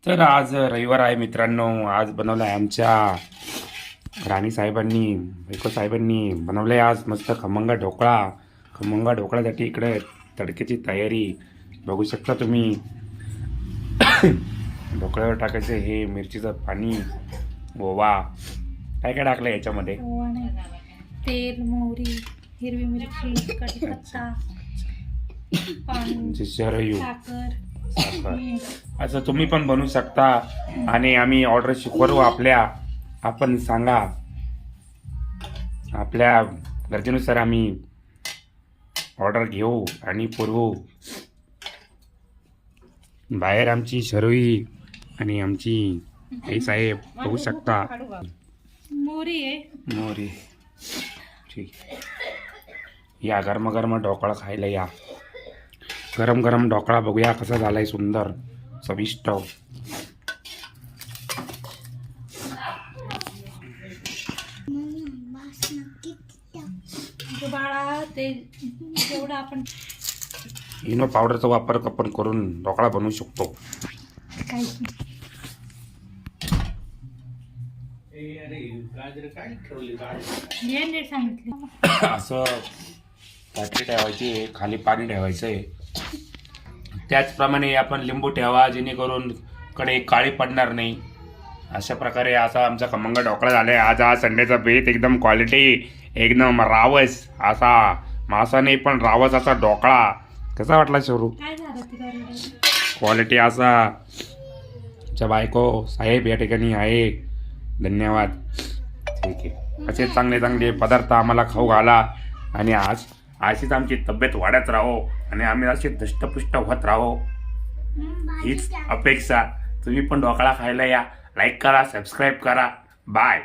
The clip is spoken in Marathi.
तर आज रविवार आहे मित्रांनो. आज बनवलं आहे आमच्या राणी साहेबांनी, बायको साहेबांनी बनवलं आहे आज मस्त खमंग ढोकळा. खमंग ढोकळ्यासाठी इकडे तडक्याची तयारी बघू शकता तुम्ही. ढोकळ्यावर टाकायचं हे मिरचीचं पाणी, ओवा, काय काय टाकलं याच्यामध्ये? ओवा नाही, तेल, मोहरी, हिरवी मिरची, कढीपत्ता, पाणी, शरयू, साखर, मीठ. असं तुम्ही पण बनवू शकता. आणि आम्ही ऑर्डर शिकवू आपण सांगा, आपल्या गरजेनुसार आम्ही ऑर्डर घेऊ आणि पुरवू. बाहेर आमची शरोई आणि आमची आई साहेब बघू शकता. मोहरी आहे. मोरी ठीक. या गरम ढोकळा खायला या. गरम गरम ढोकळा बघूया कसा झालाय, सुंदर चविष्ट. बाळा ते जेवढं आपण इनो पावडरचा वापर आपण करून ढोकळा बनवू शकतो. काही नीट सांगितलं. असं बॅटरी ठेवायची, खाली पाणी ठेवायचं आहे. त्याचप्रमाणे आपण लिंबू ठेवा जेणेकरून कडे काळी पडणार नाही. अशा प्रकारे असा आमचा खमंग ढोकळा झालाय. आज हा संडेचा बेत एकदम क्वालिटी, एकदम रावस असा मासा नाही पण रावस असा ढोकळा. कसा वाटला शरू? काय झालं ते क्वालिटी असा आमच्या बायको साहेब या ठिकाणी आहे. धन्यवाद. ठीक आहे, असे चांगले चांगले पदार्थ आम्हाला खाऊ घाला आणि आज अशीच आमची तब्येत वाढत राहो आणि आम्ही असे धष्टपुष्ट होत राहो हीच अपेक्षा. तुम्ही पण ढोकळा खायला या. लाईक करा, सबस्क्राईब करा. बाय.